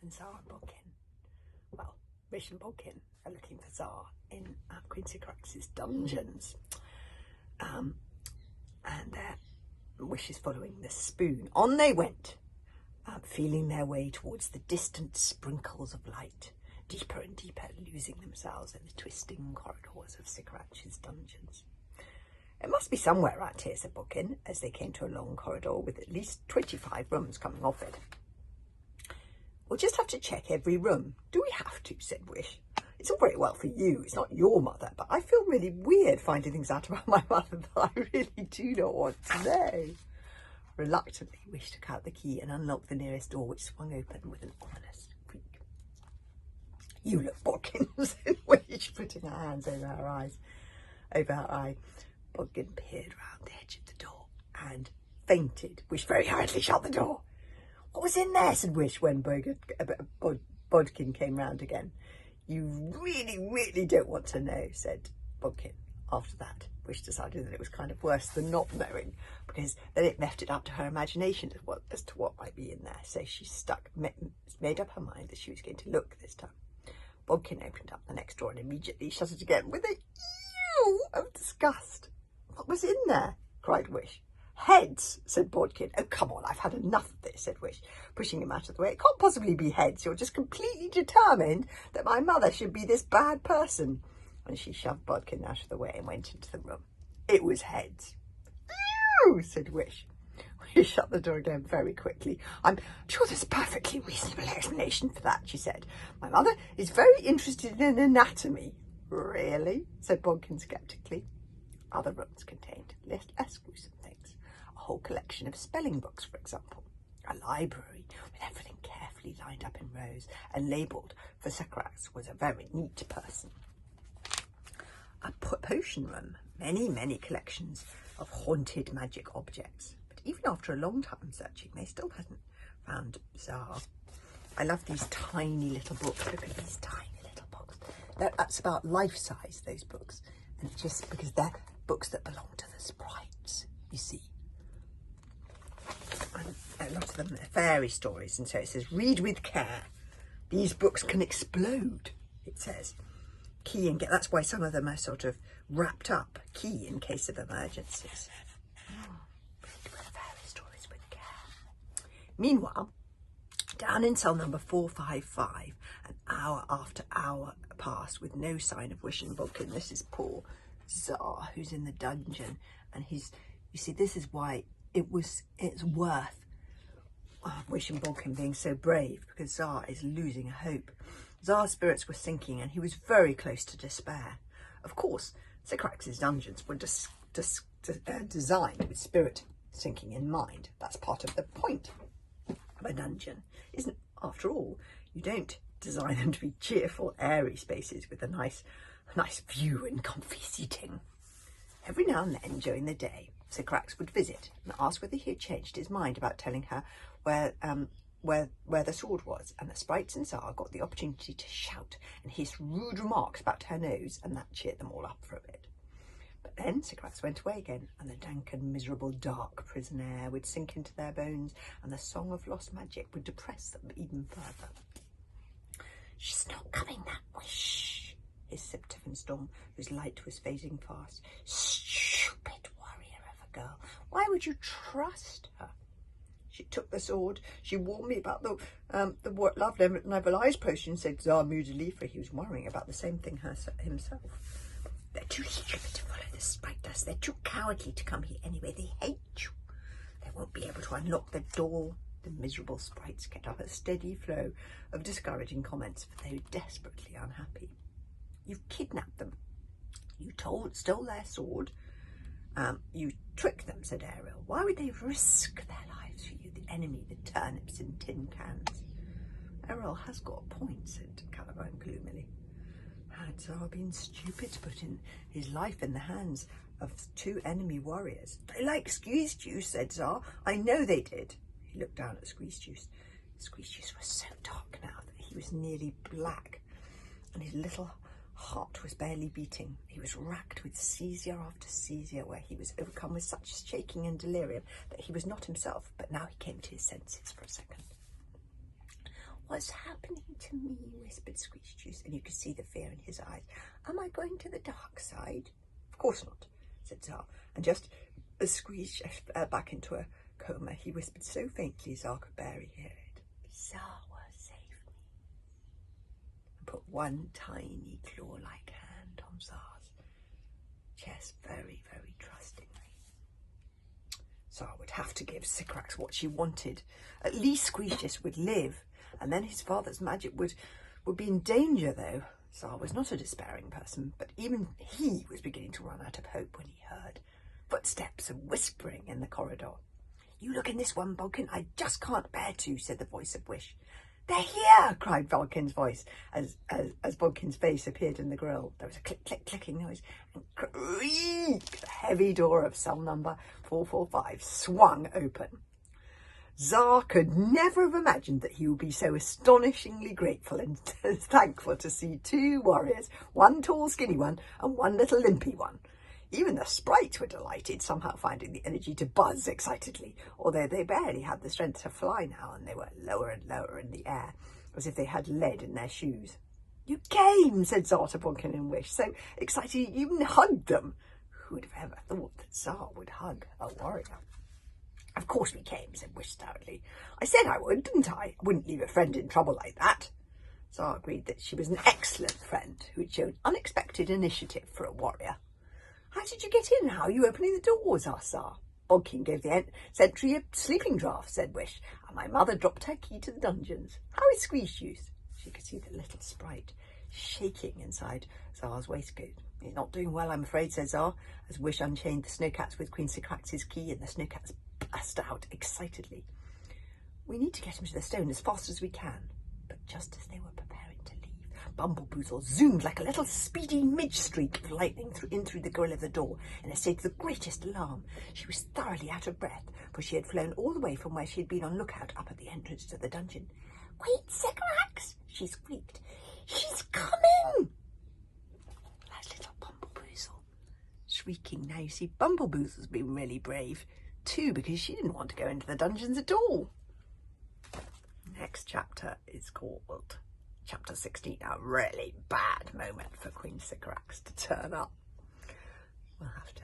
and Zara and Bodkin. Well, Wish and Bodkin are looking for Zara in Queen Sycorax's dungeons. And Wish is following the spoon. On they went, feeling their way towards the distant sprinkles of light, deeper and deeper, losing themselves in the twisting corridors of Sycorax's dungeons. It must be somewhere around here, said Bodkin, as they came to a long corridor with at least 25 rooms coming off it. We'll just have to check every room. Do we have to? Said Wish. It's all very well for you. It's not your mother, but I feel really weird finding things out about my mother that I really do not want to know. Reluctantly, Wish took out the key and unlocked the nearest door, which swung open with an ominous creak. You look, Bodkin, said Wish, putting her hands over her eye. Bodkin peered round the edge of the door and fainted. Wish very hurriedly shut the door. What was in there? Said Wish when Bodkin came round again. You really, really don't want to know, said Bodkin. After that, Wish decided that it was kind of worse than not knowing, because then it left it up to her imagination as to what might be in there. So she made up her mind that she was going to look this time. Bodkin opened up the next door and immediately shut it again with a ew of disgust. What was in there? Cried Wish. Heads, said Bodkin. Oh, come on, I've had enough of this, said Wish, pushing him out of the way. It can't possibly be heads. You're just completely determined that my mother should be this bad person. And she shoved Bodkin out of the way and went into the room. It was heads. Ew, said Wish. She shut the door again very quickly. I'm sure there's a perfectly reasonable explanation for that, she said. My mother is very interested in anatomy. Really? Said Bodkin sceptically. Other rooms contained less gruesome things. A whole collection of spelling books, for example. A library with everything carefully lined up in rows and labelled, for Sycorax was a very neat person. A potion room, many collections of haunted magic objects. But even after a long time searching, they still hadn't found Zara. I love these tiny little books. Look at these tiny little books. That's about life size, those books. And just because they're books that belong to the sprites, you see. And a lot of them are fairy stories, and so it says, read with care. These books can explode, it says. Key and get. That's why some of them are sort of wrapped up. Key in case of emergencies. Read with fairy stories with care. Meanwhile, down in cell number 455, an hour after hour passed with no sign of Wish and Bodkin. This is poor Zara, who's in the dungeon, and you see, this is why it's worth Wish and Bodkin being so brave, because Zara is losing hope. Zara's spirits were sinking, and he was very close to despair. Of course, Sycorax's dungeons were designed with spirit sinking in mind. That's part of the point of a dungeon, isn't? After all, you don't design them to be cheerful, airy spaces with a nice view and comfy seating. Every now and then during the day, Sycorax would visit and ask whether he had changed his mind about telling her where the sword was, and the sprites and Zara got the opportunity to shout and hiss rude remarks about her nose, and that cheered them all up for a bit. But then Sycorax went away again, and the dank and miserable dark prison air would sink into their bones, and the song of lost magic would depress them even further. She's not coming that way, shh, hissed Siptivan Storm, whose light was fading fast. Stupid warrior of a girl. Why would you trust her? She took the sword. She warned me about the love level eyes potion, said Zara moodily, for he was worrying about the same thing himself. They're too stupid to follow the sprite dust. They're too cowardly to come here anyway. They hate you. They won't be able to unlock the door. The miserable sprites kept up a steady flow of discouraging comments, for they were desperately unhappy. You've kidnapped them. You stole their sword. You tricked them, said Ariel. Why would they risk their lives for you, the enemy, the turnips in tin cans? Ariel has got a point, said Caliban gloomily. Had Zara been stupid to put in his life in the hands of two enemy warriors? They like squeeze juice, said Zara. I know they did. He looked down at Squeeze Juice. Squeeze Juice was so dark now that he was nearly black, and his little heart was barely beating. He was racked with seizure after seizure, where he was overcome with such shaking and delirium that he was not himself. But now he came to his senses for a second. What's happening to me? Whispered Squeeze Juice, and you could see the fear in his eyes. Am I going to the dark side? Of course not, said Tsar. And just as Squeeze fell back into a coma, he whispered so faintly Tsar could barely hear it. Zawa, save me. And put one tiny claw-like hand on Tsar's chest very, very trustingly. Tsar would have to give Sycorax what she wanted. At least Squeeze would live, and then his father's magic would be in danger, though. Tsar was not a despairing person, but even he was beginning to run out of hope when he heard footsteps and whispering in the corridor. You look in this one, Vulcan. I just can't bear to, said the voice of Wish. They're here, cried Vulcan's voice as Vulcan's face appeared in the grille. There was a click, click, clicking noise, and creak! The heavy door of cell number 445 swung open. Tsar could never have imagined that he would be so astonishingly grateful and thankful to see two warriors, one tall skinny one and one little limpy one. Even the sprites were delighted, somehow finding the energy to buzz excitedly, although they barely had the strength to fly now, and they were lower and lower in the air, as if they had lead in their shoes. You came, said Tsar to Vulcan and Wish, so excited he even hugged them. Who would have ever thought that Tsar would hug a warrior? Of course we came, said Wish stoutly. I said I would, didn't I? I wouldn't leave a friend in trouble like that. Tsar agreed that she was an excellent friend who had shown unexpected initiative for a warrior. How did you get in? How are you opening the doors? Asked Tsar. Vulcan gave the sentry a sleeping draught, said Wish, and my mother dropped her key to the dungeons. How is Squeeze Juice? She could see the little sprite shaking inside Tsar's waistcoat. He's not doing well, I'm afraid, said Tsar, as Wish unchained the snowcats with Queen Sycorax's key, and the snowcats burst out excitedly. We need to get him to the stone as fast as we can. But just as they were preparing to leave, Bumbleboozle zoomed like a little speedy midge-streak of lightning through the grill of the door in a state of the greatest alarm. She was thoroughly out of breath, for she had flown all the way from where she had been on lookout up at the entrance to the dungeon. Wait, Sycorax, she squeaked. She's coming! That little Bumbleboozle. Shrieking now, you see, Bumbleboozle's been really brave, too, because she didn't want to go into the dungeons at all. Next chapter is called Chapter 16, a really bad moment for Queen Sycorax to turn up. We'll have to